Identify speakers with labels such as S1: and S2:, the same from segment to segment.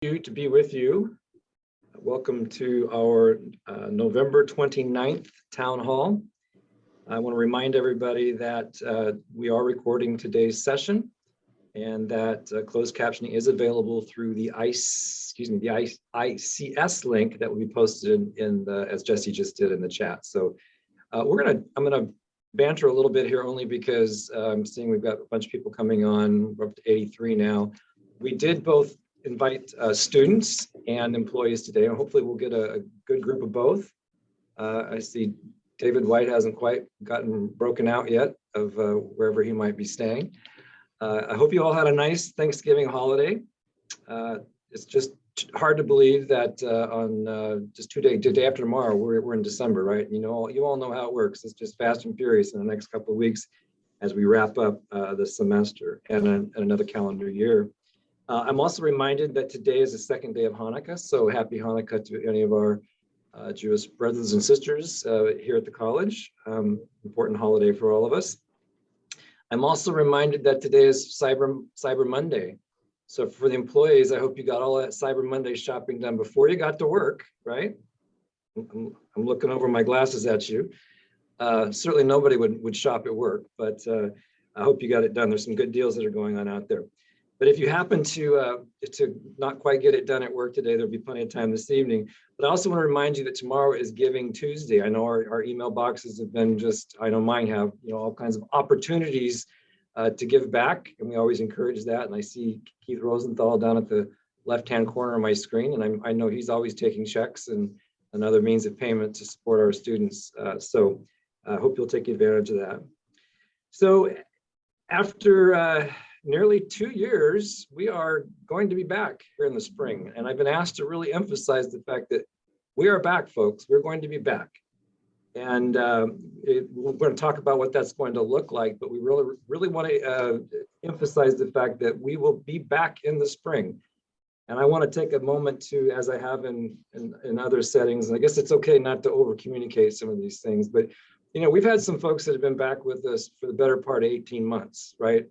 S1: To be with you. Welcome to our November 29th Town Hall. I want to remind everybody that we are recording today's session and that closed captioning is available through the ICS link that will be posted in the, as Jesse just did in the chat. So I'm gonna banter a little bit here only because I'm seeing we've got a bunch of people coming on. We're up to 83 now. We did both invite students and employees today, and hopefully we'll get a good group of both. I see David White hasn't quite gotten broken out yet of wherever he might be staying. I hope you all had a nice Thanksgiving holiday. It's just hard to believe that on just the day after tomorrow, we're in December, right? You all know how it works. It's just fast and furious in the next couple of weeks as we wrap up the semester and another calendar year. I'm also reminded that today is the second day of Hanukkah, so happy Hanukkah to any of our Jewish brothers and sisters here at the college. Important holiday for all of us. I'm also reminded that today is Cyber Monday. So for the employees, I hope you got all that Cyber Monday shopping done before you got to work, right? I'm looking over my glasses at you. Certainly nobody would shop at work, but I hope you got it done. There's some good deals that are going on out there. But if you happen to not quite get it done at work today, there'll be plenty of time this evening. But I also want to remind you that tomorrow is Giving Tuesday. I know our email boxes have been I know mine have, all kinds of opportunities to give back, and we always encourage that. And I see Keith Rosenthal down at the left-hand corner of my screen, and I know he's always taking checks and other means of payment to support our students. So I hope you'll take advantage of that. So after nearly 2 years, we are going to be back here in the spring. And I've been asked to really emphasize the fact that we are back, folks. We're going to be back. And we're going to talk about what that's going to look like, but we really want to emphasize the fact that we will be back in the spring. And I want to take a moment to, as I have in other settings, and I guess it's okay not to over communicate some of these things, but we've had some folks that have been back with us for the better part of 18 months, right?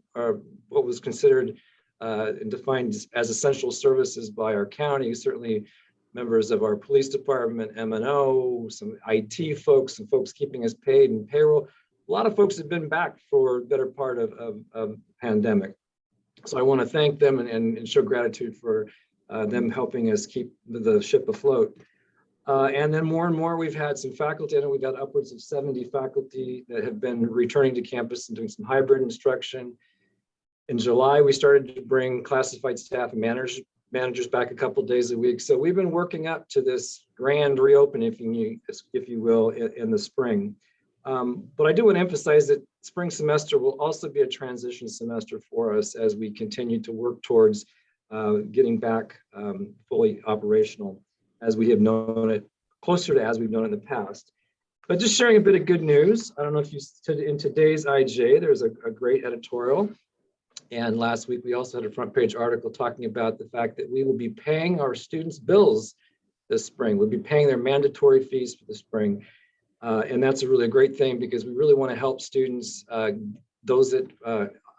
S1: What was considered and defined as essential services by our county, certainly members of our police department, M&O, some IT folks, some folks keeping us paid and payroll. A lot of folks have been back for the better part of pandemic. So I want to thank them and show gratitude for them helping us keep the ship afloat. And then more and more, we've had some faculty. I know we've got upwards of 70 faculty that have been returning to campus and doing some hybrid instruction. In July, we started to bring classified staff and managers back a couple of days a week. So we've been working up to this grand reopening, if you will, in the spring. But I do want to emphasize that spring semester will also be a transition semester for us as we continue to work towards getting back fully operational, as we have known it, closer to as we've known it in the past. But just sharing a bit of good news. I don't know if in today's IJ, there's a great editorial. And last week, we also had a front page article talking about the fact that we will be paying our students' bills this spring. We'll be paying their mandatory fees for the spring. And that's a really great thing because we really want to help students, those that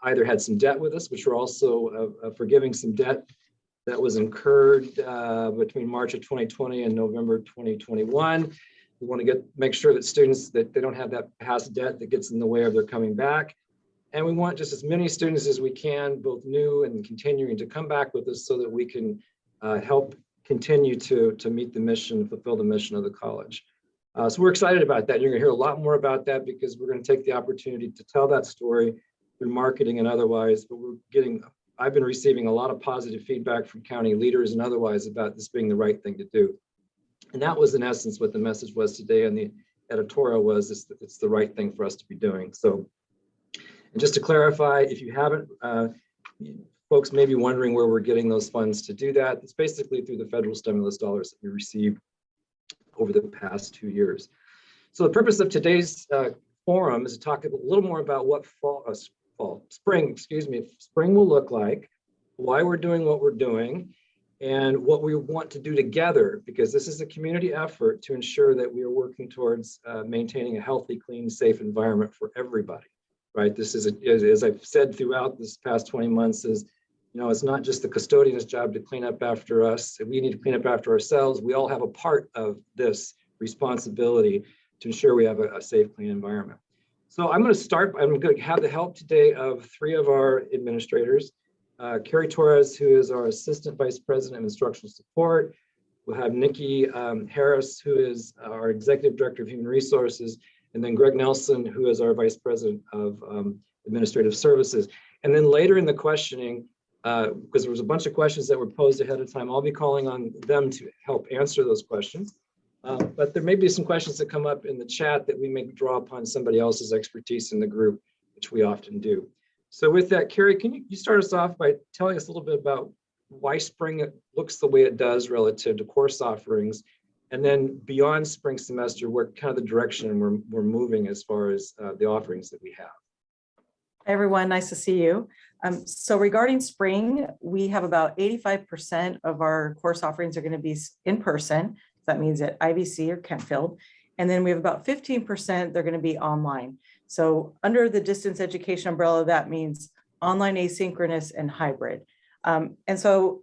S1: either had some debt with us, which we're also forgiving some debt that was incurred between March of 2020 and November 2021. We want to make sure that students that they don't have that past debt that gets in the way of their coming back. And we want just as many students as we can, both new and continuing, to come back with us so that we can help continue to meet the mission, fulfill the mission of the college. So we're excited about that. You're going to hear a lot more about that because we're going to take the opportunity to tell that story through marketing and otherwise. But I've been receiving a lot of positive feedback from county leaders and otherwise about this being the right thing to do. And that was in essence what the message was today, and the editorial was it's the right thing for us to be doing. So, and just to clarify, if you haven't, folks may be wondering where we're getting those funds to do that. It's basically through the federal stimulus dollars that we received over the past 2 years. So the purpose of today's forum is to talk a little more about what spring will look like, why we're doing what we're doing, and what we want to do together, because this is a community effort to ensure that we are working towards maintaining a healthy, clean, safe environment for everybody, right? This is, as I've said throughout this past 20 months, is You know, it's not just the custodian's job to clean up after us. We need to clean up after ourselves. We all have a part of this responsibility to ensure we have a safe, clean environment. So I'm going to start. I'm going to have the help today of three of our administrators. Carrie Torres, who is our Assistant Vice President of Instructional Support. We'll have Nikki Harris, who is our Executive Director of Human Resources, and then Greg Nelson, who is our Vice President of Administrative Services. And then later in the questioning, because there was a bunch of questions that were posed ahead of time, I'll be calling on them to help answer those questions. But there may be some questions that come up in the chat that we may draw upon somebody else's expertise in the group, which we often do. So with that, Carrie, can you start us off by telling us a little bit about why spring looks the way it does relative to course offerings, and then beyond spring semester, what kind of the direction we're moving as far as the offerings that we have.
S2: Hi, everyone, nice to see you. So regarding spring, we have about 85% of our course offerings are going to be in person. That means at IVC or Kentfield. And then we have about 15% they're going to be online. So under the distance education umbrella, that means online, asynchronous, and hybrid. And so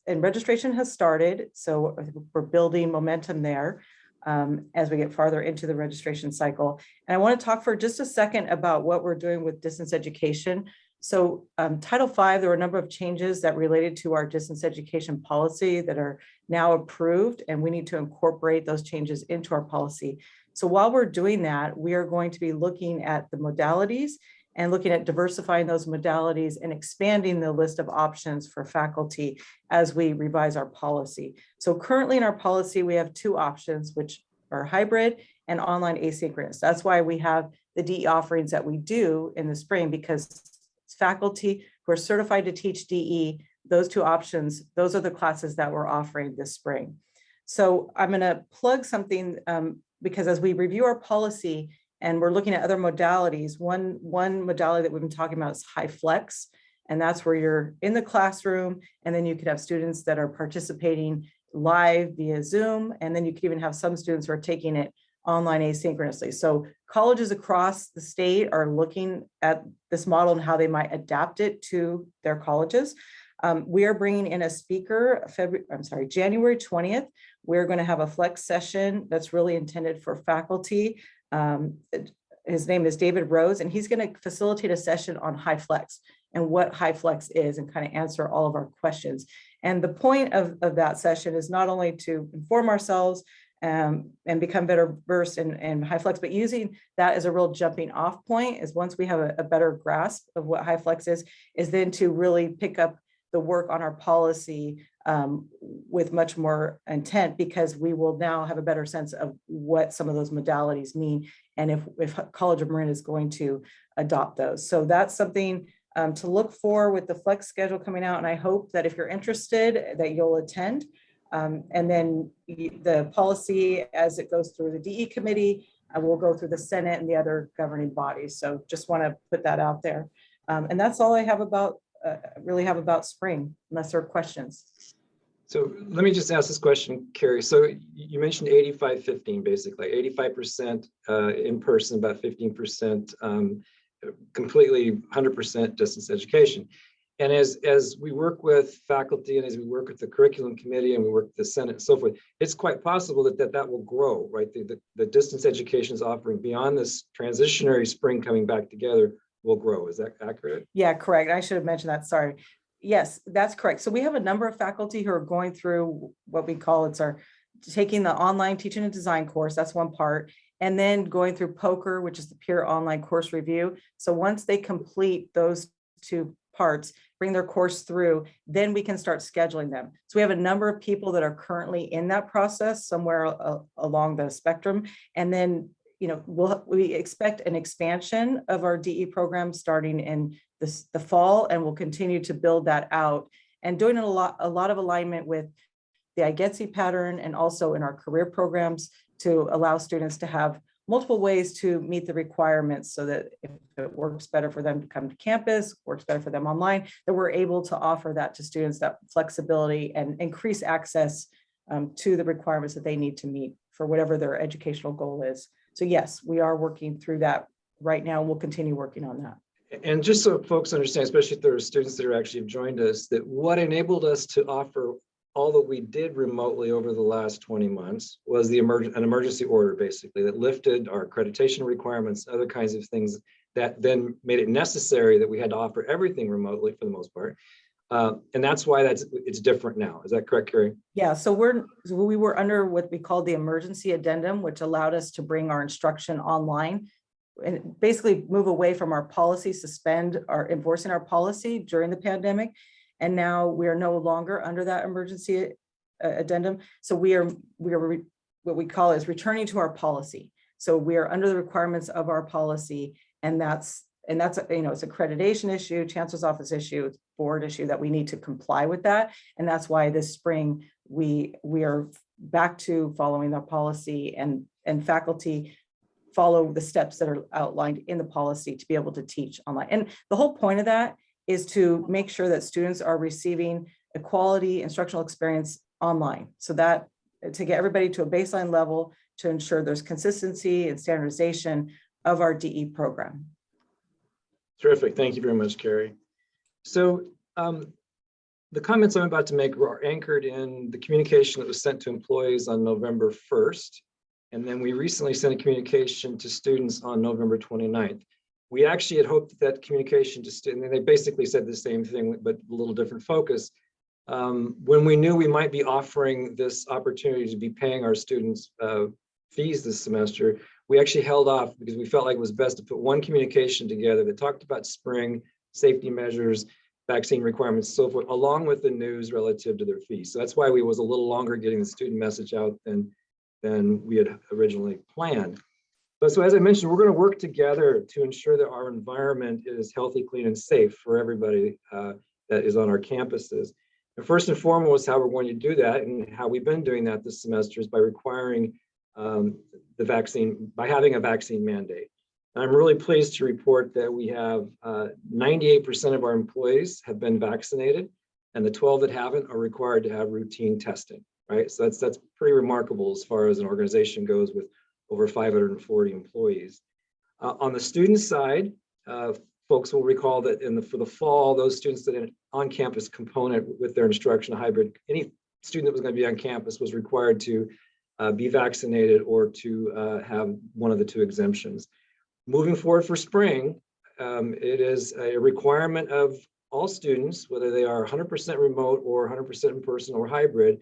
S2: registration has started. So we're building momentum there as we get farther into the registration cycle. And I want to talk for just a second about what we're doing with distance education. So Title V, there were a number of changes that related to our distance education policy that are now approved, and we need to incorporate those changes into our policy. So while we're doing that, we are going to be looking at the modalities and looking at diversifying those modalities and expanding the list of options for faculty as we revise our policy. So currently in our policy, we have two options, which are hybrid and online asynchronous. That's why we have the DE offerings that we do in the spring, because faculty who are certified to teach DE, those two options, those are the classes that we're offering this spring. So I'm going to plug something because as we review our policy and we're looking at other modalities, one modality that we've been talking about is high flex, and that's where you're in the classroom and then you could have students that are participating live via Zoom, and then you could even have some students who are taking it online asynchronously. So colleges across the state are looking at this model and how they might adapt it to their colleges. We are bringing in a speaker, January 20th. We're going to have a flex session that's really intended for faculty. His name is David Rose, and he's going to facilitate a session on high flex and what high flex is and kind of answer all of our questions. And the point of that session is not only to inform ourselves and become better versed in high flex, but using that as a real jumping off point is once we have a better grasp of what high flex is then to really pick up the work on our policy with much more intent, because we will now have a better sense of what some of those modalities mean and if College of Marin is going to adopt those. So that's something to look for with the flex schedule coming out. And I hope that if you're interested that you'll attend. And then the policy, as it goes through the DE committee, will go through the Senate and the other governing bodies. So just want to put that out there. And that's all I have about spring, unless there are questions.
S1: So let me just ask this question, Carrie. So you mentioned 85-15, basically 85% in person, about 15% completely 100% distance education. And as we work with faculty and as we work with the curriculum committee and we work with the Senate and so forth, it's quite possible that will grow, right? The distance education is offering beyond this transitionary spring coming back together will grow. Is that accurate?
S2: Yeah, correct. I should have mentioned that. Sorry. Yes, that's correct. So we have a number of faculty who are going through what we call taking the online teaching and design course. That's one part. And then going through POCR, which is the peer online course review. So once they complete those two parts, bring their course through, then we can start scheduling them. So we have a number of people that are currently in that process somewhere along the spectrum. And then, we expect an expansion of our DE program starting in the fall, and we'll continue to build that out and doing a lot of alignment with the IGETC pattern and also in our career programs to allow students to have multiple ways to meet the requirements so that if it works better for them to come to campus, works better for them online, that we're able to offer that to students, that flexibility and increase access to the requirements that they need to meet for whatever their educational goal is. So yes, we are working through that right now. We'll continue working on that.
S1: And just so folks understand, especially if there are students that are actually have joined us, that what enabled us to offer all that we did remotely over the last 20 months was an emergency order, basically, that lifted our accreditation requirements, other kinds of things that then made it necessary that we had to offer everything remotely for the most part. And that's why it's different now. Is that correct, Carrie?
S2: Yeah, so we were under what we called the emergency addendum, which allowed us to bring our instruction online and basically move away from our policy, suspend our enforcing our policy during the pandemic. And now we are no longer under that emergency addendum. So we are what we call is returning to our policy. So we are under the requirements of our policy, and that's it's accreditation issue, chancellor's office issue, board issue that we need to comply with that. And that's why this spring we are back to following the policy, and faculty follow the steps that are outlined in the policy to be able to teach online. And the whole point of that is to make sure that students are receiving a quality instructional experience online. So that to get everybody to a baseline level to ensure there's consistency and standardization of our DE program.
S1: Terrific. Thank you very much, Carrie. So the comments I'm about to make are anchored in the communication that was sent to employees on November 1st. And then we recently sent a communication to students on November 29th. We actually had hoped that communication to students, and they basically said the same thing, but a little different focus. When we knew we might be offering this opportunity to be paying our students fees this semester, we actually held off because we felt like it was best to put one communication together that talked about spring, safety measures, vaccine requirements, so forth, along with the news relative to their fees. So that's why we was a little longer getting the student message out than we had originally planned. But so as I mentioned, we're going to work together to ensure that our environment is healthy, clean, and safe for everybody that is on our campuses. And first and foremost, how we're going to do that and how we've been doing that this semester is by requiring the vaccine, by having a vaccine mandate. And I'm really pleased to report that we have 98% of our employees have been vaccinated, and the 12 that haven't are required to have routine testing, right? So that's pretty remarkable as far as an organization goes with over 540 employees. On the student side, folks will recall that for the fall, those students that had on-campus component with their instruction hybrid, any student that was going to be on campus was required to be vaccinated or to have one of the two exemptions. Moving forward for spring, it is a requirement of all students, whether they are 100% remote or 100% in person or hybrid,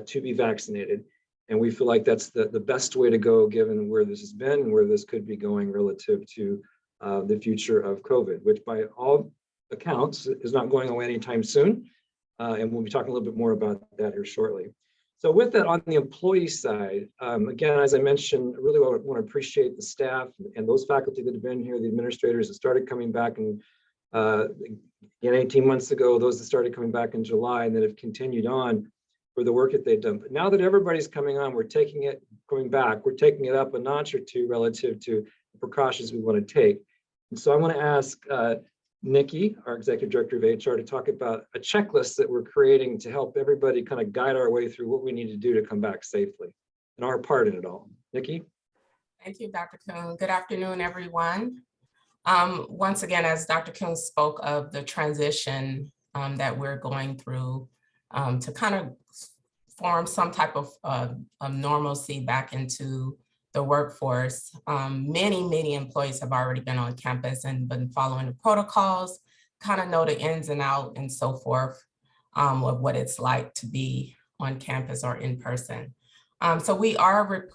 S1: to be vaccinated. And we feel like that's the best way to go given where this has been and where this could be going relative to the future of COVID, which by all accounts is not going away anytime soon. And we'll be talking a little bit more about that here shortly. So with that, on the employee side, again, as I mentioned, I really want to appreciate the staff and those faculty that have been here, the administrators that started coming back and again, 18 months ago, those that started coming back in July and that have continued on for the work that they've done. But now that everybody's coming on, we're taking it up a notch or two relative to the precautions we want to take. And so I want to ask Nikki, our Executive Director of HR, to talk about a checklist that we're creating to help everybody kind of guide our way through what we need to do to come back safely and our part in it all. Nikki?
S3: Thank you, Dr. Coon. Good afternoon, everyone. Once again, as Dr. Coon spoke of the transition that we're going through to kind of form some type of normalcy back into the workforce. Many employees have already been on campus and been following the protocols, kind of know the ins and outs and so forth of what it's like to be on campus or in person. So we are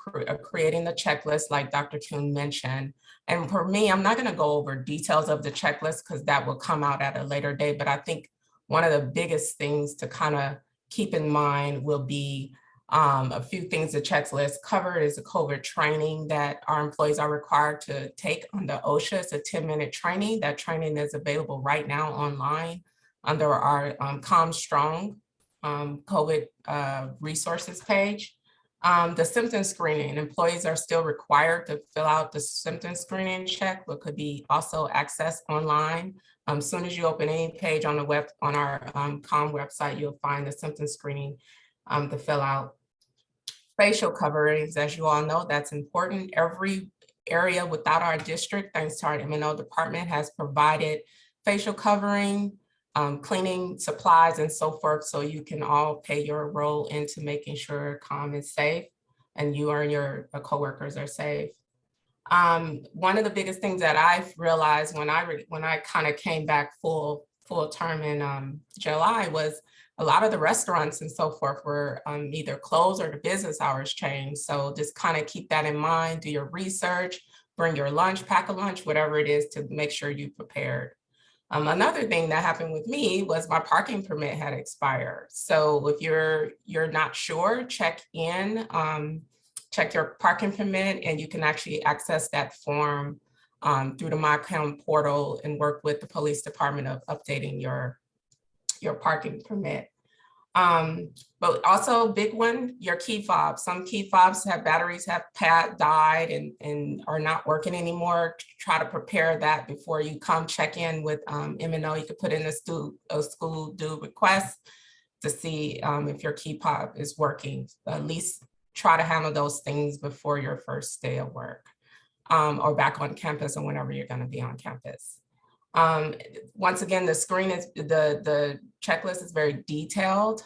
S3: creating the checklist like Dr. Coon mentioned. And for me, I'm not going to go over details of the checklist because that will come out at a later date. But I think one of the biggest things to kind of keep in mind will be a few things the checklist covered is a Covert training that our employees are required to take under OSHA. It's a 10-minute training. That training is available right now online under our ComStrong COVID resources page. The symptom screening, employees are still required to fill out the symptom screening check, but could be also accessed online. As soon as you open any page on the web, on our COM website, you'll find the symptom screening to fill out. Facial coverings, as you all know, that's important. Every area without our district, thanks to our M&O department, has provided facial covering, cleaning supplies and so forth, so you can all play your role into making sure COM is safe and you and your coworkers are safe. One of the biggest things that I've realized when I kind of came back full term in July was a lot of the restaurants and so forth were either closed or the business hours changed. So just kind of keep that in mind, do your research, bring your lunch, pack a lunch, whatever it is, to make sure you're prepared. Another thing that happened with me was my parking permit had expired. So if you're not sure, check check your parking permit, and you can actually access that form through the MyCom portal and work with the police department of updating your parking permit. But also big one, your key fobs. Some key fobs have batteries have died and are not working anymore. Try to prepare that before you come check in with M&O. You could put in a school due request to see if your key fob is working. At least try to handle those things before your first day of work or back on campus or whenever you're going to be on campus. Once again, the screen is the checklist is very detailed.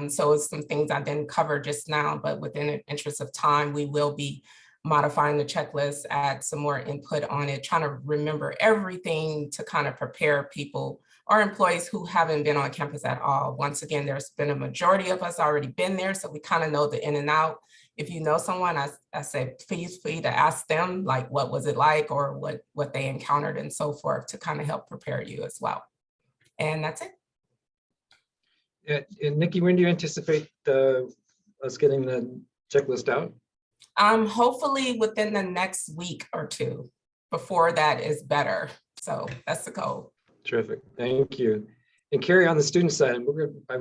S3: So it's some things I didn't cover just now, but within the interest of time, we will be modifying the checklist, add some more input on it, trying to remember everything to kind of prepare people or employees who haven't been on campus at all. Once again, there's been a majority of us already been there, so we kind of know the in and out. If you know someone, I say please feel free to ask them, like, what was it like, or what they encountered and so forth, to kind of help prepare you as well. And that's it.
S1: And Nikki, when do you anticipate us getting the checklist out?
S3: Hopefully within the next week or two. Before that is better. So that's the goal.
S1: Terrific, thank you. And Carrie, on the student side,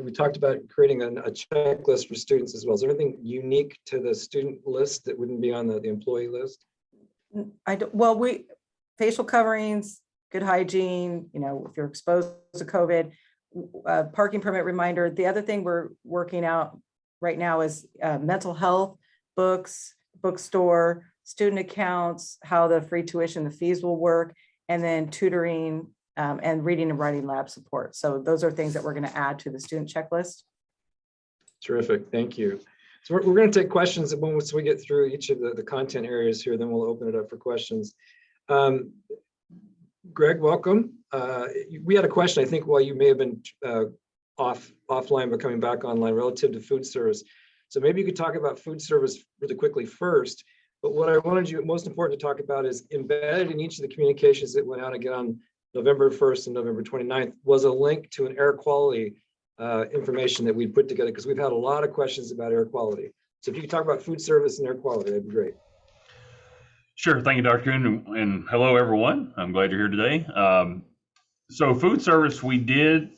S1: we talked about creating a checklist for students as well. Is there anything unique to the student list that wouldn't be on the employee list?
S2: Well, facial coverings, good hygiene, if you're exposed to COVID, parking permit reminder. The other thing we're working out right now is mental health, books, bookstore, student accounts, how the free tuition, the fees will work, and then tutoring and reading and writing lab support. So those are things that we're going to add to the student checklist.
S1: Terrific, thank you. So we're going to take questions once we get through each of the content areas here, then we'll open it up for questions. Greg, welcome. We had a question, I think, while you may have been offline, but coming back online relative to food service. So maybe you could talk about food service really quickly first, but what I wanted you most important to talk about is embedded in each of the communications that went out again on November 1st and November 29th was a link to an air quality information that we put together, because we've had a lot of questions about air quality. So if you could talk about food service and air quality, that'd be great.
S4: Sure, thank you, Dr. Coon, and hello everyone. I'm glad you're here today. So food service, we did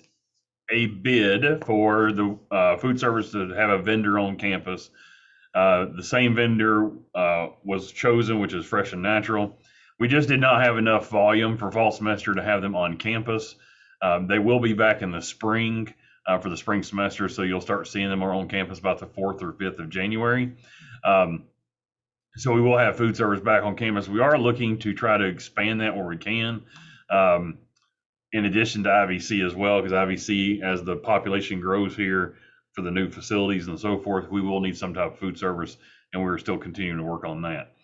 S4: a bid for the food service to have a vendor on campus. The same vendor was chosen, which is Fresh and Natural. We just did not have enough volume for fall semester to have them on campus. They will be back in the spring for the spring semester, so you'll start seeing them on campus about the 4th or 5th of January. So we will have food service back on campus. We are looking to try to expand that where we can, in addition to IVC as well, because IVC, as the population grows here for the new facilities and so forth, we will need some type of food service, and we're still continuing to work on that.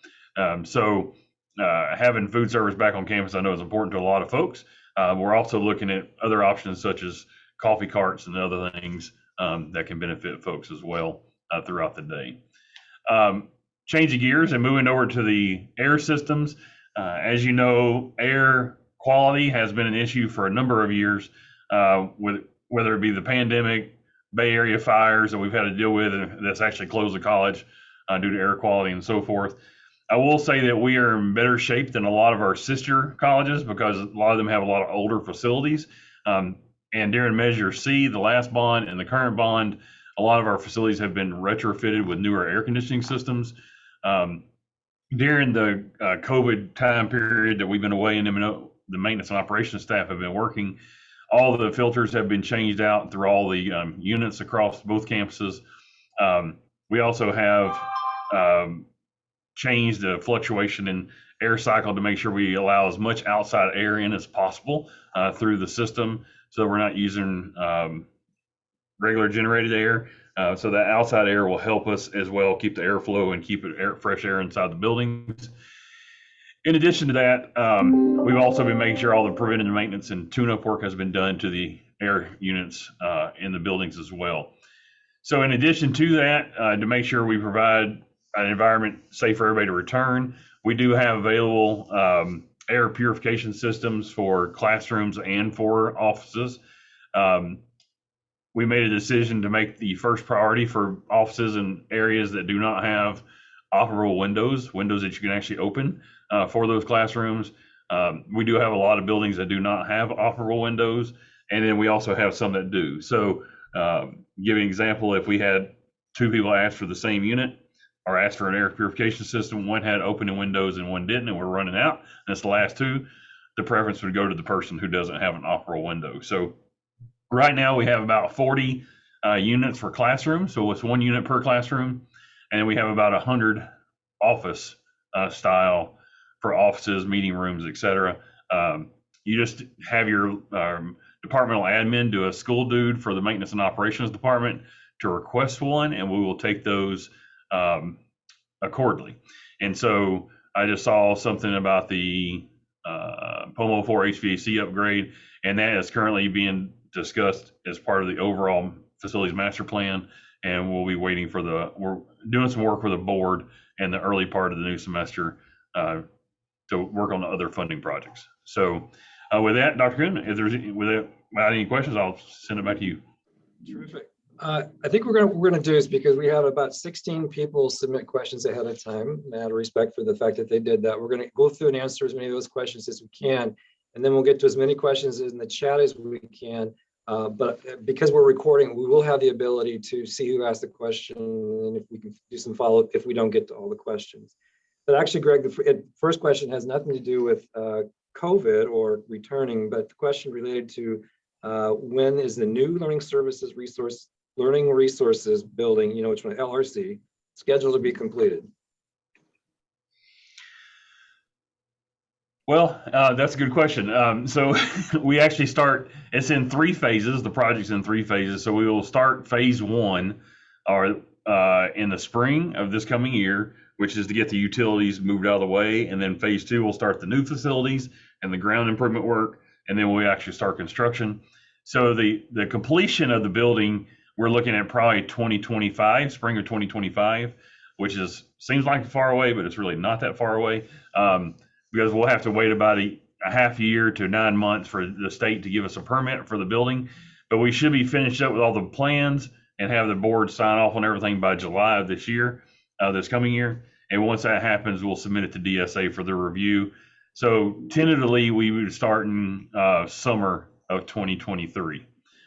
S4: Having food service back on campus, I know, is important to a lot of folks. We're also looking at other options such as coffee carts and other things that can benefit folks as well throughout the day. Changing gears and moving over to the air systems. As you know, air quality has been an issue for a number of years, with whether it be the pandemic, Bay Area fires that we've had to deal with, and that's actually closed the college due to air quality and so forth. I will say that we are in better shape than a lot of our sister colleges, because a lot of them have a lot of older facilities. And during Measure C, the last bond and the current bond, a lot of our facilities have been retrofitted with newer air conditioning systems. During the COVID time period that we've been away, and the maintenance and operations staff have been working, all the filters have been changed out through all the units across both campuses. We also have changed the fluctuation in air cycle to make sure we allow as much outside air in as possible through the system, so we're not using regular generated air. So that outside air will help us as well keep the airflow and keep fresh air inside the buildings. In addition to that, we've also been making sure all the preventative maintenance and tune-up work has been done to the air units in the buildings as well. So in addition to that, to make sure we provide an environment safe for everybody to return, we do have available air purification systems for classrooms and for offices. We made a decision to make the first priority for offices and areas that do not have operable windows that you can actually open for those classrooms. We do have a lot of buildings that do not have operable windows, and then we also have some that do. So give you an example, if we had two people ask for the same unit or asked for an air purification system, one had opening windows and one didn't, and we're running out, and it's the last two, the preference would go to the person who doesn't have an operable window. So right now we have about 40 units for classrooms, so it's 1 unit per classroom, and we have about 100 office style for offices, meeting rooms, etc. You just have your departmental admin do a school dude for the maintenance and operations department to request one, and we will take those accordingly. And so I just saw something about the POMO 4 HVAC upgrade, and that is currently being discussed as part of the overall facilities master plan. And we'll be waiting for we're doing some work with the board in the early part of the new semester to work on the other funding projects. So with that, Dr. Coon, if there's without any questions, I'll send it back to you.
S1: Terrific. I think what we're gonna do is, because we have about 16 people submit questions ahead of time, and out of respect for the fact that they did that, we're gonna go through and answer as many of those questions as we can, and then we'll get to as many questions in the chat as we can. But because we're recording, we will have the ability to see who asked the question, and if we can do some follow-up if we don't get to all the questions. But actually, Greg, the first question has nothing to do with COVID or returning, but the question related to when is the new learning resources building, you know which one, LRC, scheduled to be completed?
S4: Well, that's a good question. So we actually start, it's in 3 phases. The project's in 3 phases. So we will start phase 1 in the spring of this coming year, which is to get the utilities moved out of the way. And then phase 2, we'll start the new facilities and the ground improvement work. And then we actually start construction. So the completion of the building, we're looking at probably 2025, spring of 2025, which seems like far away, but it's really not that far away. Because we'll have to wait about a half year to 9 months for the state to give us a permit for the building. But we should be finished up with all the plans and have the board sign off on everything by July of this year, this coming year. And once that happens, we'll submit it to DSA for their review. So tentatively, we would start in summer of 2023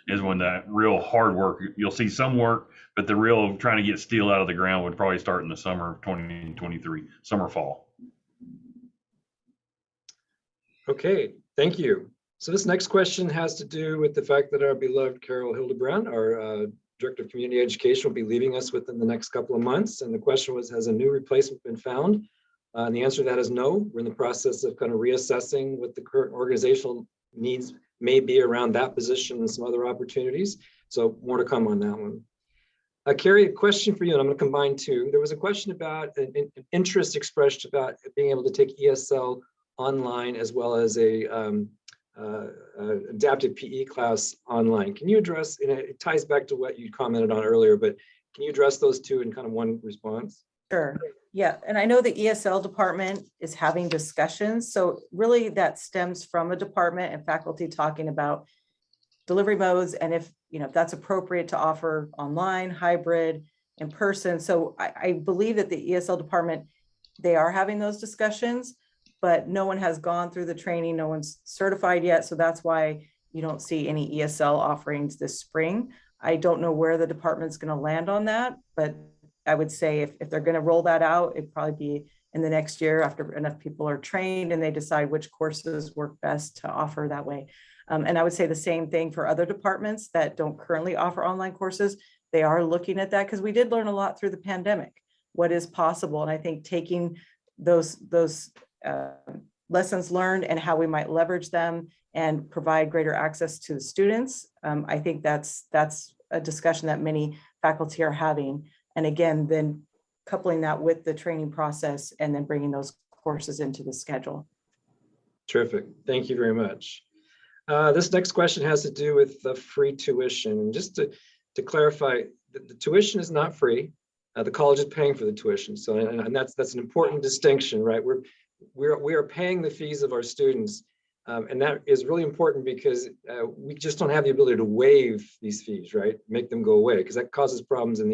S4: is when that real hard work, you'll see some work, but the real trying to get steel out of the ground would probably start in the summer of 2023, summer, fall.
S1: Okay, thank you. So this next question has to do with the fact that our beloved Carol Hildebrand, our Director of Community Education, will be leaving us within the next couple of months. And the question was, has a new replacement been found? And the answer to that is no. We're in the process of kind of reassessing what the current organizational needs may be around that position and some other opportunities. So more to come on that one. Carrie, a question for you, and I'm going to combine 2. There was a question about an interest expressed about being able to take ESL online as well as a adaptive PE class online. Can you address, and it ties back to what you commented on earlier, but can you address those 2 in kind of one response?
S2: Sure. Yeah. And I know the ESL department is having discussions. So really that stems from a department and faculty talking about delivery modes and if that's appropriate to offer online, hybrid, in person. So I believe that the ESL department, they are having those discussions, but no one has gone through the training. No one's certified yet. So that's why you don't see any ESL offerings this spring. I don't know where the department's going to land on that, but I would say if they're going to roll that out, it'd probably be in the next year after enough people are trained and they decide which courses work best to offer that way. And I would say the same thing for other departments that don't currently offer online courses. They are looking at that because we did learn a lot through the pandemic, what is possible. And I think taking those lessons learned and how we might leverage them and provide greater access to the students. I think that's a discussion that many faculty are having. And again, then coupling that with the training process and then bringing those courses into the schedule.
S1: Terrific. Thank you very much. This next question has to do with the free tuition. And just to clarify, the tuition is not free. The college is paying for the tuition. So, and that's an important distinction, right? We are paying the fees of our students. And that is really important because we just don't have the ability to waive these fees, right? Make them go away, because that causes problems in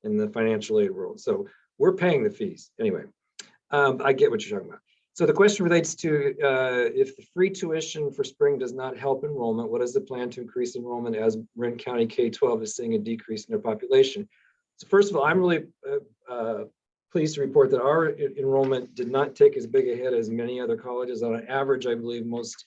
S1: the financial aid world. So we're paying the fees anyway. I get what you're talking about. So the question relates to if the free tuition for spring does not help enrollment, what is the plan to increase enrollment as Marin County K-12 is seeing a decrease in their population? So first of all, I'm really pleased to report that our enrollment did not take as big a hit as many other colleges. On average, I believe most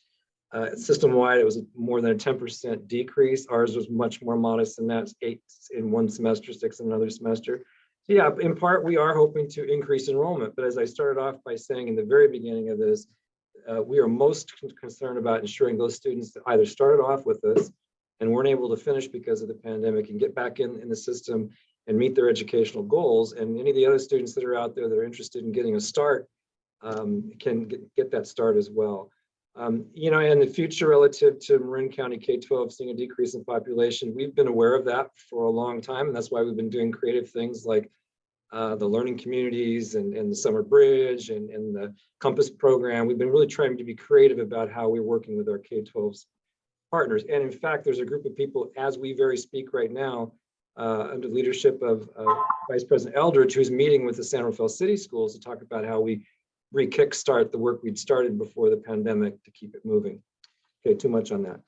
S1: system-wide, it was more than a 10% decrease. Ours was much more modest than that, 8 in one semester, 6 in another semester. So yeah, in part, we are hoping to increase enrollment. But as I started off by saying in the very beginning of this, we are most concerned about ensuring those students that either started off with us and weren't able to finish because of the pandemic and get back in the system and meet their educational goals. And any of the other students that are out there that are interested in getting a start can get that start as well. You know, in the future relative to Marin County K-12 seeing a decrease in population, we've been aware of that for a long time. And that's why we've been doing creative things like the learning communities and the summer bridge and the Compass program. We've been really trying to be creative about how we're working with our K-12 partners. And in fact, there's a group of people as we very speak right now under the leadership of Vice President Eldridge, who's meeting with the San Rafael City Schools to talk about how we kickstart the work we'd started before the pandemic to keep it moving. Okay, too much on that.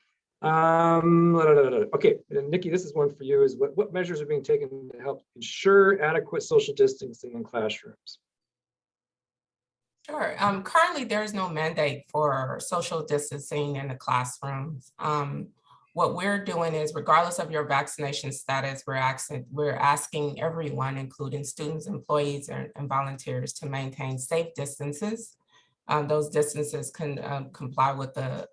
S1: Okay, Nikki, this is one for you. Is what measures are being taken to help ensure adequate social distancing in classrooms?
S3: Sure. Currently, there is no mandate for social distancing in the classrooms. What we're doing is, regardless of your vaccination status, we're asking everyone, including students, employees, and volunteers, to maintain safe distances. Those distances can comply with the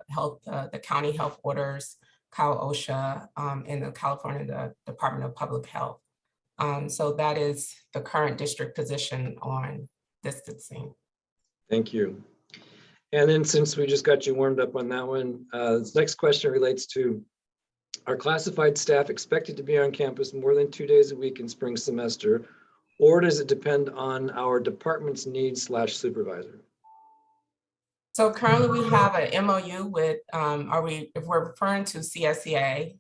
S3: county health orders, Cal OSHA, and the California Department of Public Health. So that is the current district position on distancing.
S1: Thank you. And then since we just got you warmed up on that one, this next question relates to, are classified staff expected to be on campus more than 2 days a week in spring semester, or does it depend on our department's needs /supervisor?
S3: So currently we have an MOU with, if we're referring to CSEA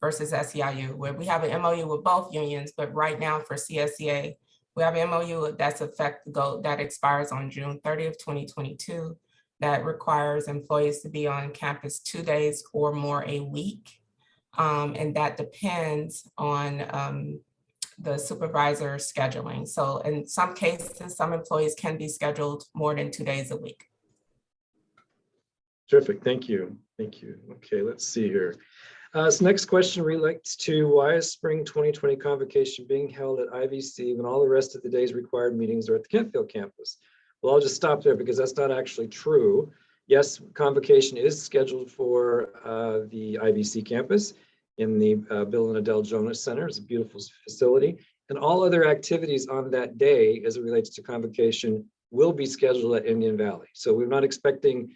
S3: versus SEIU, where we have an MOU with both unions, but right now for CSEA, we have an MOU that expires on June 30th, 2022, that requires employees to be on campus 2 days or more a week. And that depends on the supervisor scheduling. So in some cases, some employees can be scheduled more than 2 days a week.
S1: Terrific, thank you. Thank you. Okay, let's see here. This next question relates to, why is spring 2020 convocation being held at IVC when all the rest of the day's required meetings are at the Kentfield campus? Well, I'll just stop there because that's not actually true. Yes, convocation is scheduled for the IVC campus in the Bill and Adele Jonas Center. It's a beautiful facility. And all other activities on that day as it relates to convocation will be scheduled at Indian Valley. So we're not expecting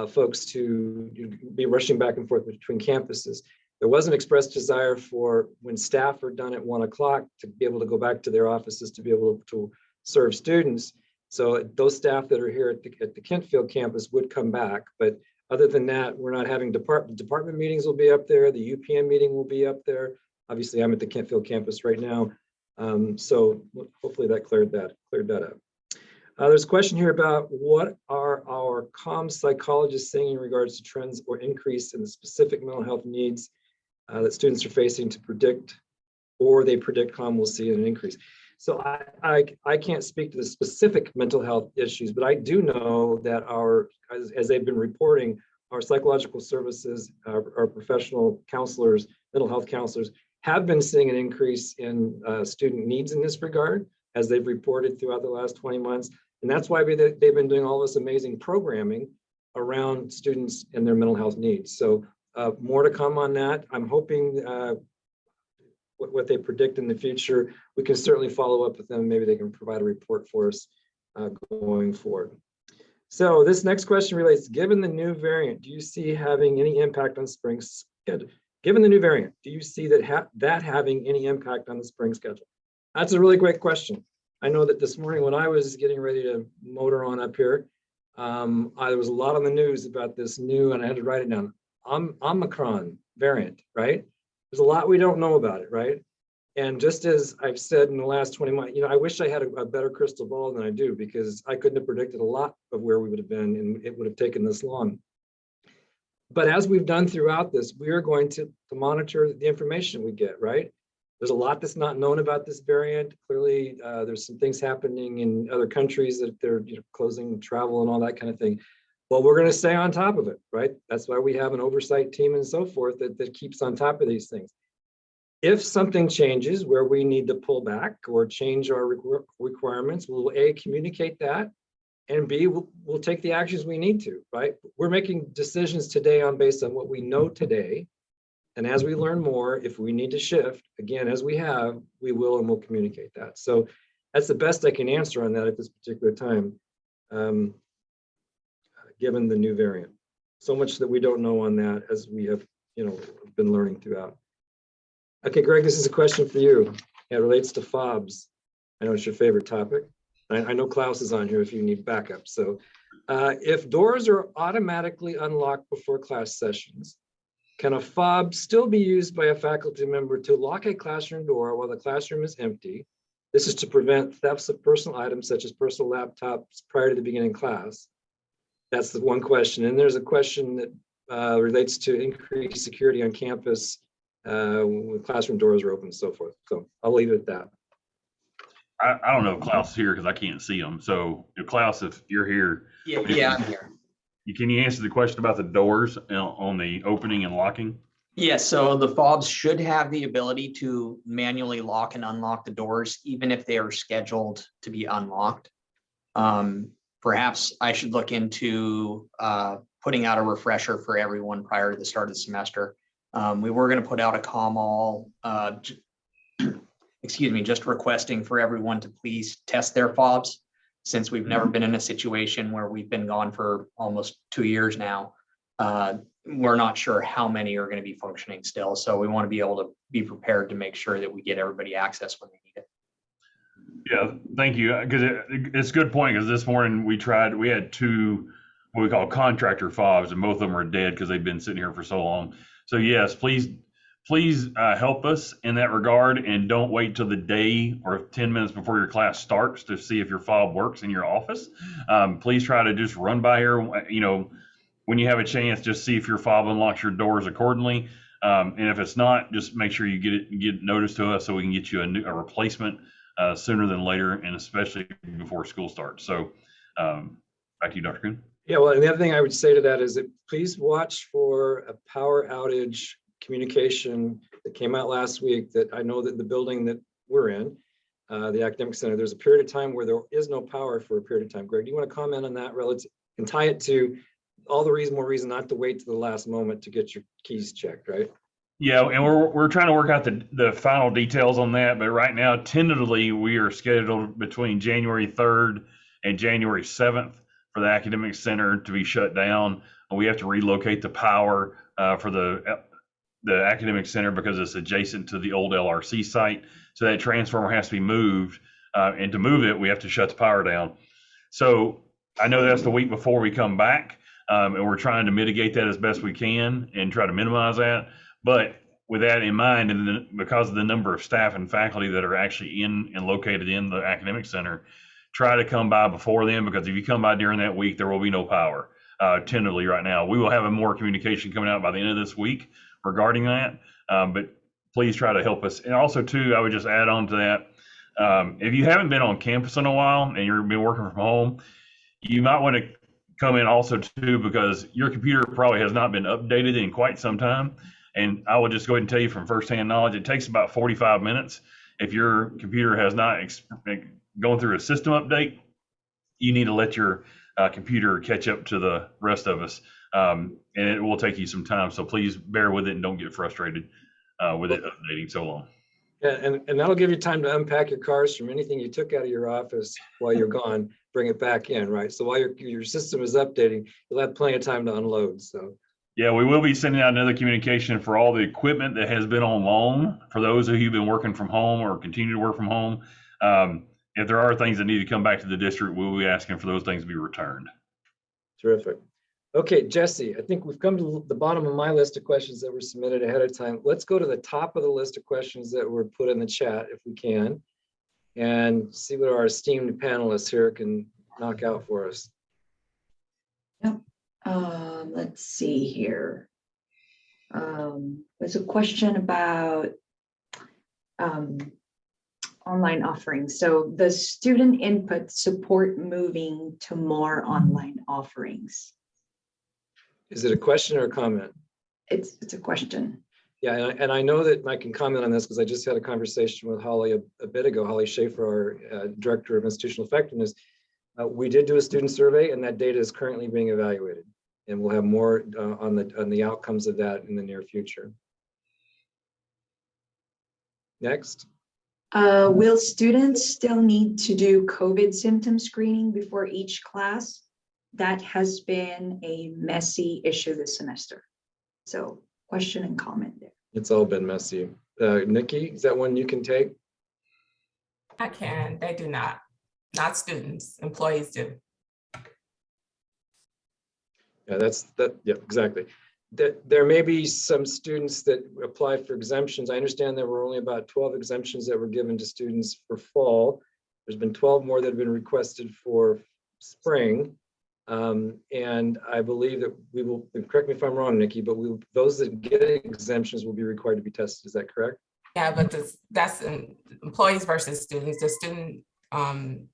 S1: folks to be rushing back and forth between campuses. There was an expressed desire for, when staff are done at 1 o'clock, to be able to go back to their offices to be able to serve students. So those staff that are here at the Kentfield campus would come back. But other than that, we're not having department meetings will be up there. The UPM meeting will be up there. Obviously, I'm at the Kentfield campus right now. So hopefully that cleared that up. There's a question here about, what are our comm psychologists saying in regards to trends or increase in the specific mental health needs that students are facing to predict, or they predict comm will see an increase. So I can't speak to the specific mental health issues, but I do know that as they've been reporting, our psychological services, our professional counselors, mental health counselors, have been seeing an increase in student needs in this regard, as they've reported throughout the last 20 months. And that's why they've been doing all this amazing programming around students and their mental health needs. So more to come on that. I'm hoping what they predict in the future, we can certainly follow up with them. Maybe they can provide a report for us going forward. So this next question relates, given the new variant, do you see having any impact on spring schedule? Given the new variant, do you see that having any impact on the spring schedule? That's a really great question. I know that this morning when I was getting ready to motor on up here, there was a lot on the news about this new, and I had to write it down, Omicron variant, right? There's a lot we don't know about it, right? And just as I've said in the last 20 months, I wish I had a better crystal ball than I do, because I couldn't have predicted a lot of where we would have been, and it would have taken this long. But as we've done throughout this, we are going to monitor the information we get, right? There's a lot that's not known about this variant. Clearly, there's some things happening in other countries that they're closing travel and all that kind of thing. Well, we're going to stay on top of it, right? That's why we have an oversight team and so forth that keeps on top of these things. If something changes where we need to pull back or change our requirements, we'll A, communicate that, and B, we'll take the actions we need to, right? We're making decisions today based on what we know today. And as we learn more, if we need to shift, again, as we have, we will, and we'll communicate that. So that's the best I can answer on that at this particular time, given the new variant. So much that we don't know on that, as we have been learning throughout. Okay, Greg, this is a question for you. It relates to fobs. I know it's your favorite topic. I know Klaus is on here if you need backup. So if doors are automatically unlocked before class sessions, can a fob still be used by a faculty member to lock a classroom door while the classroom is empty? This is to prevent thefts of personal items such as personal laptops prior to the beginning class. That's the one question. And there's a question that relates to increased security on campus when classroom doors are open and so forth. So I'll leave it at that.
S4: I don't know if Klaus is here because I can't see him. So Klaus, if you're here.
S5: Yeah, I'm here.
S4: Can you answer the question about the doors on the opening and locking?
S5: Yeah, so the fobs should have the ability to manually lock and unlock the doors, even if they are scheduled to be unlocked. Perhaps I should look into putting out a refresher for everyone prior to the start of the semester. We were going to put out a call, just requesting for everyone to please test their fobs, since we've never been in a situation where we've been gone for almost 2 years now. We're not sure how many are going to be functioning still. So we want to be able to be prepared to make sure that we get everybody access when they need it.
S4: Yeah, thank you. Because it's a good point, because this morning we had two what we call contractor fobs, and both of them are dead because they've been sitting here for so long. So yes, please help us in that regard, and don't wait till the day or 10 minutes before your class starts to see if your fob works in your office. Please try to just run by here, when you have a chance, just see if your fob unlocks your doors accordingly. And if it's not, just make sure you get notice to us so we can get you a replacement sooner than later, and especially before school starts. So back to you, Dr. Coon.
S1: Yeah, well, and the other thing I would say to that is that please watch for a power outage communication that came out last week, that I know that the building that we're in, the academic center, there's a period of time where there is no power for a period of time. Greg, do you want to comment on that relative and tie it to all the more reason not to wait to the last moment to get your keys checked, right?
S4: Yeah, and we're trying to work out the final details on that, but right now, tentatively, we are scheduled between January 3rd and January 7th for the academic center to be shut down. We have to relocate the power for the academic center because it's adjacent to the old LRC site. So that transformer has to be moved, and to move it, we have to shut the power down. So I know that's the week before we come back, and we're trying to mitigate that as best we can and try to minimize that. But with that in mind, and because of the number of staff and faculty that are actually in and located in the academic center, try to come by before then, because if you come by during that week, there will be no power, tentatively right now. We will have a more communication coming out by the end of this week regarding that, but please try to help us. And also too, I would just add on to that, if you haven't been on campus in a while and you've been working from home, you might want to come in also too, because your computer probably has not been updated in quite some time. And I will just go ahead and tell you from firsthand knowledge, it takes about 45 minutes if your computer has not gone through a system update. you need to let your computer catch up to the rest of us. And it will take you some time. So please bear with it and don't get frustrated with it updating so long.
S1: Yeah, and that'll give you time to unpack your cars from anything you took out of your office while you're gone, bring it back in, right? So while your system is updating, you'll have plenty of time to unload, so.
S4: Yeah, we will be sending out another communication for all the equipment that has been on loan for those of you who've been working from home or continue to work from home. If there are things that need to come back to the district, we'll be asking for those things to be returned.
S1: Terrific. Okay, Jesse, I think we've come to the bottom of my list of questions that were submitted ahead of time. Let's go to the top of the list of questions that were put in the chat if we can, and see what our esteemed panelists here can knock out for us.
S6: Yep. Let's see here. There's a question about online offerings. So the student input support moving to more online offerings.
S1: Is it a question or a comment?
S6: It's a question.
S1: Yeah, and I know that I can comment on this because I just had a conversation with Holly a bit ago, Holly Schaefer, our Director of Institutional Effectiveness. We did do a student survey and that data is currently being evaluated. And we'll have more on the outcomes of that in the near future. Next.
S6: Will students still need to do COVID symptom screening before each class? That has been a messy issue this semester. So question and comment there.
S1: It's all been messy. Nikki, is that one you can take?
S3: I can. They do not students, employees do.
S1: Yeah, yeah, exactly. There may be some students that apply for exemptions. I understand there were only about 12 exemptions that were given to students for fall. There's been 12 more that have been requested for spring. And I believe that we will, correct me if I'm wrong, Nikki, but those that get exemptions will be required to be tested. Is that correct?
S3: Yeah, but that's employees versus students. The student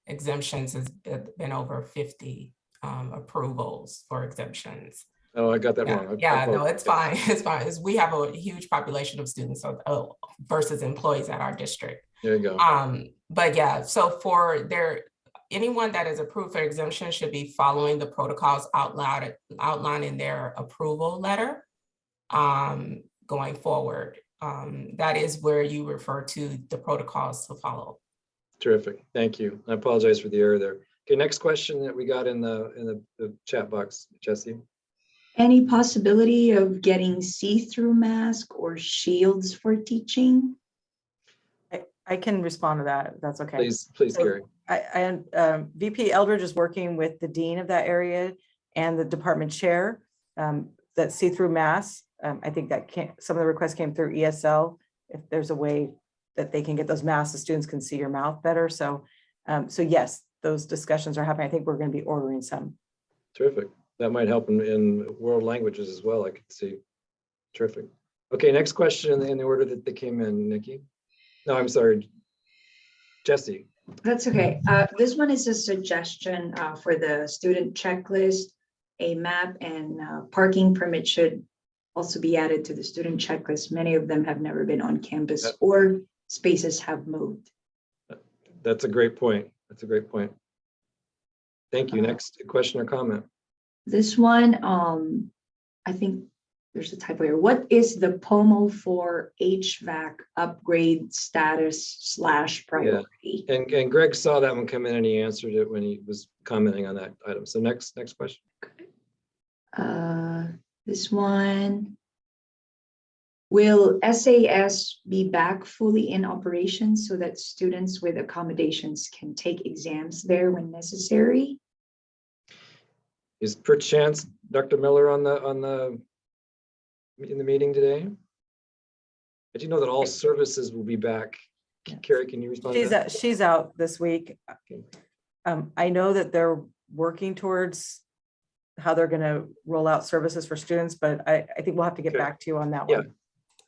S3: exemptions has been over 50 approvals for exemptions.
S1: Oh, I got that wrong.
S3: Yeah, no, it's fine. It's fine. We have a huge population of students versus employees at our district.
S1: There you go.
S3: But yeah, so for anyone that is approved for exemption should be following the protocols outlined in their approval letter going forward. That is where you refer to the protocols to follow.
S1: Terrific. Thank you. I apologize for the error there. Okay, next question that we got in the chat box, Jesse.
S6: Any possibility of getting see-through mask or shields for teaching?
S2: I can respond to that, if that's okay.
S1: Please, Gary.
S2: VP Eldridge is working with the dean of that area and the department chair that see-through masks. I think that some of the requests came through ESL. If there's a way that they can get those masks, the students can see your mouth better. So yes, those discussions are happening. I think we're going to be ordering some.
S1: Terrific. That might help in world languages as well, I could see. Terrific. Okay, next question in the order that they came in, Nikki. No, I'm sorry, Jesse.
S6: That's okay. This one is a suggestion for the student checklist. A map and parking permit should also be added to the student checklist. Many of them have never been on campus or spaces have moved.
S1: That's a great point. That's a great point. Thank you. Next question or comment.
S6: This one, I think there's a typo here. What is the POMO for HVAC upgrade status / priority?
S1: Yeah. And Greg saw that one come in and he answered it when he was commenting on that item. So next question.
S6: This one. Will SAS be back fully in operation so that students with accommodations can take exams there when necessary?
S1: Is perchance Dr. Miller in the meeting today? I do know that all services will be back. Carrie, can you respond to that?
S2: She's out this week. I know that they're working towards how they're going to roll out services for students, but I think we'll have to get back to you on that one.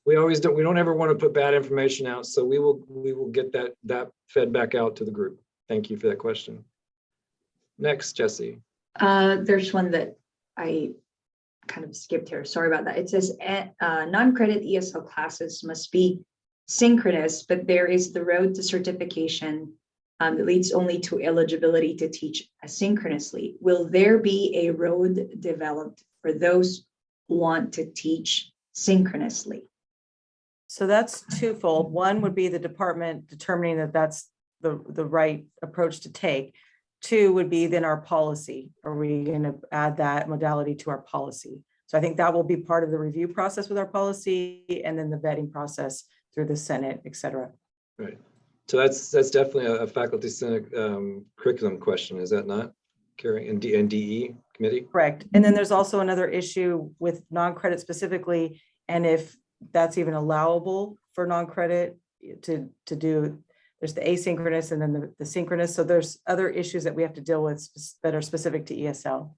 S1: We always don't. We don't ever want to put bad information out, so we will get that fed back out to the group. Thank you for that question. Next, Jesse.
S6: There's one that I kind of skipped here. Sorry about that. It says non-credit ESL classes must be synchronous, but there is the road to certification It leads only to eligibility to teach asynchronously. Will there be a road developed for those who want to teach synchronously?
S2: So that's twofold. One would be the department determining that that's the right approach to take. Two would be then our policy. Are we going to add that modality to our policy? So I think that will be part of the review process with our policy, and then the vetting process through the Senate, et cetera.
S1: Right. So that's definitely a faculty senate curriculum question, is that not, Carrie, and DE committee?
S2: Correct. And then there's also another issue with non-credit specifically, and if that's even allowable for non-credit to do, there's the asynchronous and then the synchronous. So there's other issues that we have to deal with that are specific to ESL.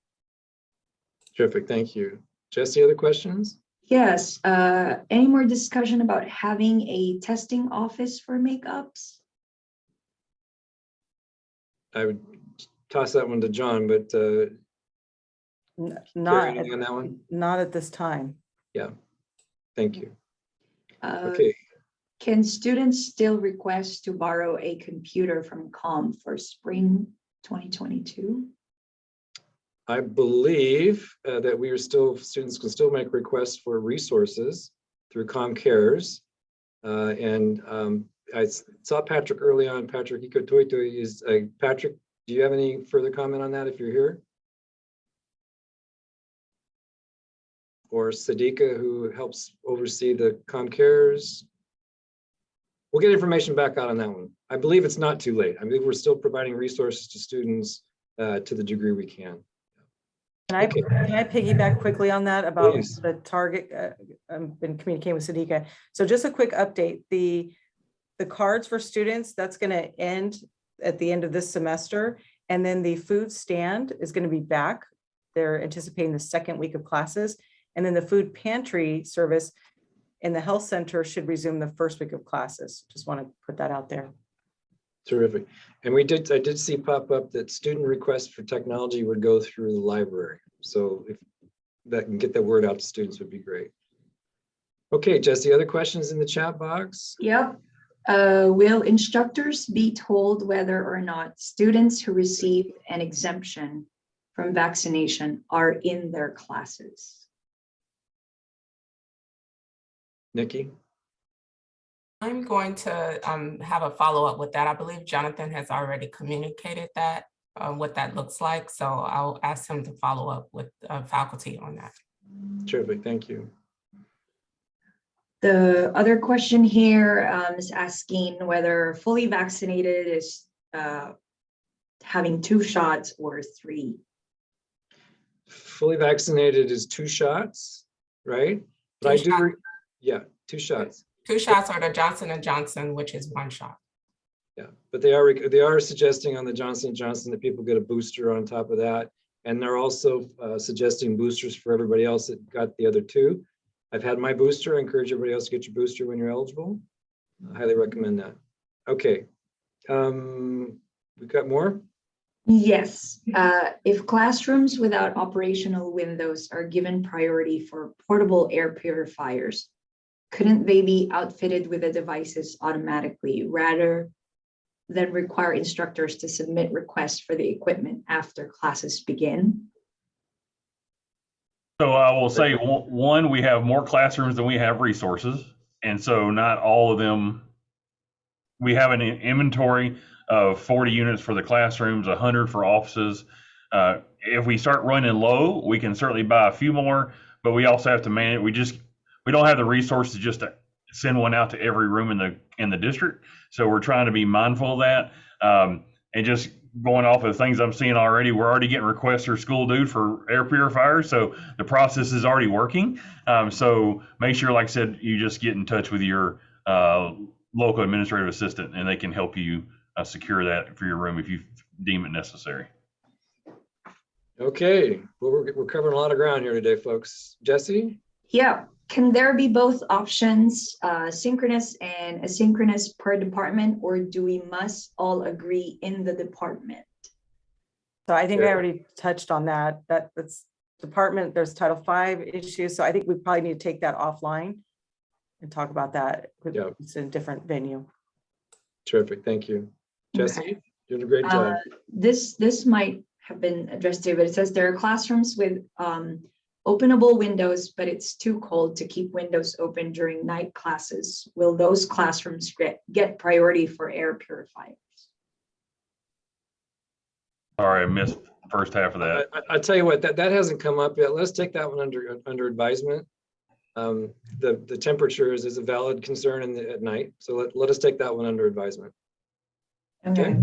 S1: Terrific, thank you. Jesse, other questions?
S6: Yes. Any more discussion about having a testing office for makeups?
S1: I would toss that one to John, but Carrie, anything on that one?
S2: Not at this time.
S1: Yeah, thank you. Okay,
S6: Can students still request to borrow a computer from COM for spring 2022?
S1: I believe that students can still make requests for resources through ComCares. I saw Patrick early on. Patrick Ikotoito is, Patrick, do you have any further comment on that if you're here? Or Sadika, who helps oversee the ComCares? We'll get information back out on that one. I believe it's not too late. I believe we're still providing resources to students to the degree we can.
S2: Can I piggyback quickly on that about
S1: Please.
S2: the target? I've been communicating with Sadika. So just a quick update. The cards for students, that's going to end at the end of this semester. And then the food stand is going to be back. They're anticipating the second week of classes. And then the food pantry service in the health center should resume the first week of classes. Just want to put that out there.
S1: Terrific. And I did see pop up that student requests for technology would go through the library. So if that can get the word out to students would be great. Okay, Jesse, other questions in the chat box?
S6: Yep. Will instructors be told whether or not students who receive an exemption from vaccination are in their classes?
S1: Nikki?
S3: I'm going to have a follow-up with that. I believe Jonathan has already communicated that, what that looks like. So I'll ask him to follow up with faculty on that.
S1: Terrific, thank you.
S6: The other question here is asking whether fully vaccinated is having 2 shots or 3.
S1: Fully vaccinated is 2 shots, right? But yeah, 2 shots.
S3: 2 shots are the Johnson & Johnson, which is 1 shot.
S1: Yeah, but they are suggesting on the Johnson & Johnson that people get a booster on top of that. And they're also suggesting boosters for everybody else that got the other 2. I've had my booster. I encourage everybody else to get your booster when you're eligible. I highly recommend that. Okay, we've got more?
S6: Yes. If classrooms without operational windows are given priority for portable air purifiers, couldn't they be outfitted with the devices automatically rather than require instructors to submit requests for the equipment after classes begin?
S4: So I will say, one, we have more classrooms than we have resources. And so not all of them, we have an inventory of 40 units for the classrooms, 100 for offices. If we start running low, we can certainly buy a few more, but we also have to manage. We don't have the resources just to send one out to every room in the district. So we're trying to be mindful of that. And just going off of things I'm seeing already, we're already getting requests for school dude for air purifiers. So the process is already working. So make sure, like I said, you just get in touch with your local administrative assistant and they can help you secure that for your room if you deem it necessary.
S1: Okay, well, we're covering a lot of ground here today, folks. Jesse?
S6: Yeah. Can there be both options, synchronous and asynchronous per department, or do we must all agree in the department?
S2: So I think I already touched on that. That's department, there's Title V issues. So I think we probably need to take that offline and talk about that.
S1: Yeah.
S2: It's in a different venue.
S1: Terrific, thank you. Jesse? Doing a great job.
S6: This might have been addressed to you, but it says there are classrooms with openable windows, but it's too cold to keep windows open during night classes. Will those classrooms get priority for air purifiers?
S4: Sorry, I missed the first half of that.
S1: I tell you what, that hasn't come up yet. Let's take that one under advisement. The temperatures is a valid concern at night, so let us take that one under advisement.
S6: Okay.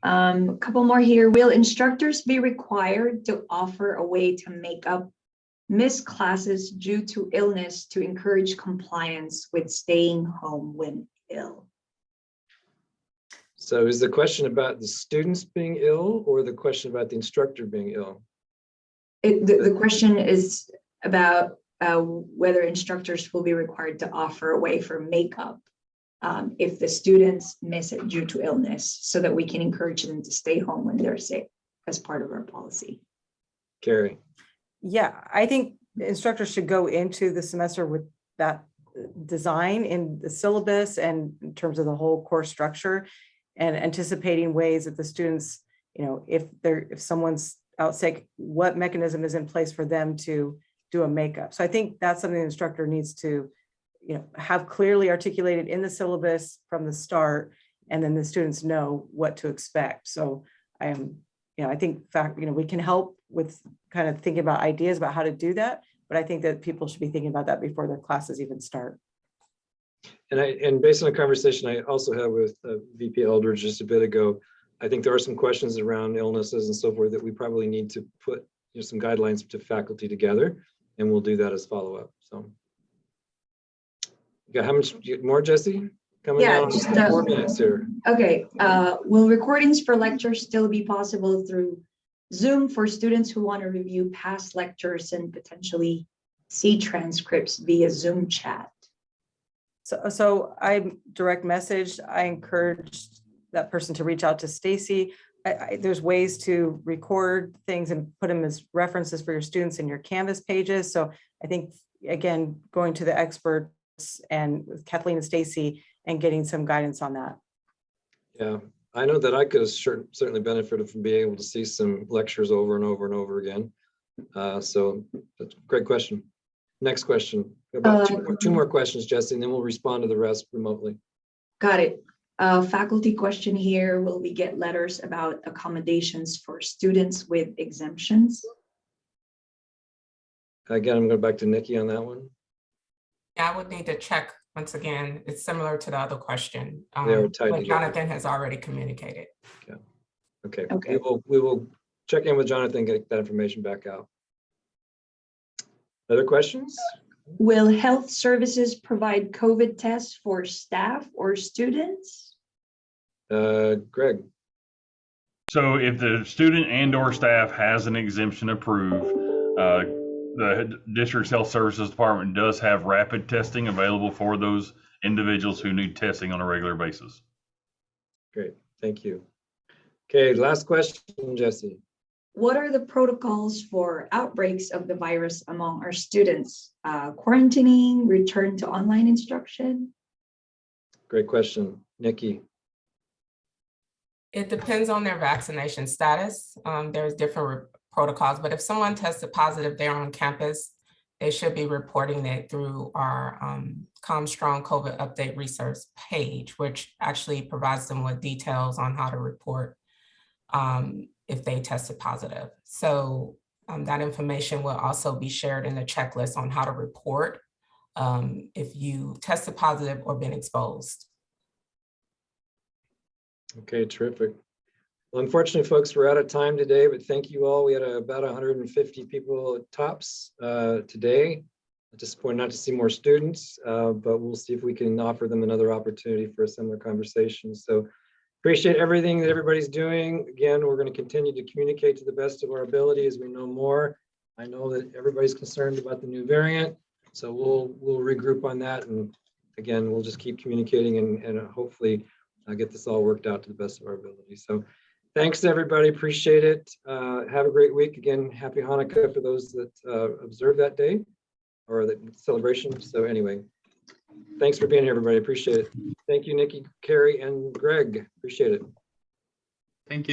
S6: A couple more here. Will instructors be required to offer a way to make up missed classes due to illness to encourage compliance with staying home when ill?
S1: So is the question about the students being ill or the question about the instructor being ill?
S6: The question is about whether instructors will be required to offer a way for makeup if the students miss it due to illness, so that we can encourage them to stay home when they're sick as part of our policy.
S1: Carrie.
S2: Yeah, I think the instructors should go into the semester with that design in the syllabus and in terms of the whole course structure, and anticipating ways that the students, if someone's out sick, what mechanism is in place for them to do a makeup. So I think that's something the instructor needs to, have clearly articulated in the syllabus from the start, and then the students know what to expect. So I think we can help with kind of thinking about ideas about how to do that, but I think that people should be thinking about that before their classes even start.
S1: And based on a conversation I also had with VP Eldridge just a bit ago, I think there are some questions around illnesses and so forth that we probably need to put some guidelines to faculty together, and we'll do that as follow-up. So, how much more, Jesse? Coming down
S6: just
S1: 4 minutes here.
S6: Okay. Will recordings for lectures still be possible through Zoom for students who want to review past lectures and potentially see transcripts via Zoom chat?
S2: So I direct messaged, I encouraged that person to reach out to Stacy. There's ways to record things and put them as references for your students in your Canvas pages. So I think, again, going to the experts and with Kathleen and Stacy and getting some guidance on that.
S1: Yeah, I know that I could have certainly benefited from being able to see some lectures over and over and over again. So that's a great question. Next question. About two more questions, Jesse, and then we'll respond to the rest remotely.
S6: Got it. Faculty question here. Will we get letters about accommodations for students with exemptions?
S1: Again, I'm going back to Nikki on that one.
S3: Yeah, I would need to check once again. It's similar to the other question.
S1: They are tied
S3: but
S1: together.
S3: Jonathan has already communicated.
S1: Yeah. Okay.
S6: Okay.
S1: We will check in with Jonathan, get that information back out. Other questions?
S6: Will health services provide COVID tests for staff or students?
S1: Greg.
S4: So if the student and or staff has an exemption approved, the district's health services department does have rapid testing available for those individuals who need testing on a regular basis.
S1: Great, thank you. Okay, last question, Jesse.
S6: What are the protocols for outbreaks of the virus among our students? Quarantining, return to online instruction?
S1: Great question, Nikki.
S3: It depends on their vaccination status. There's different protocols, but if someone tested positive there on campus, they should be reporting it through our ComStrong COVID update resource page, which actually provides them with details on how to report if they tested positive. So that information will also be shared in the checklist on how to report if you tested positive or been exposed.
S1: Okay, terrific. Well, unfortunately, folks, we're out of time today, but thank you all. We had about 150 people at tops today. Disappointed not to see more students, but we'll see if we can offer them another opportunity for a similar conversation. So appreciate everything that everybody's doing. Again, we're going to continue to communicate to the best of our ability as we know more. I know that everybody's concerned about the new variant, so we'll regroup on that. And again, we'll just keep communicating and hopefully get this all worked out to the best of our ability. So thanks to everybody, appreciate it. Have a great week. Again, happy Hanukkah for those that observe that day or the celebration. So anyway, thanks for being here, everybody. Appreciate it. Thank you, Nikki, Carrie, and Greg. Appreciate it.
S5: Thank you.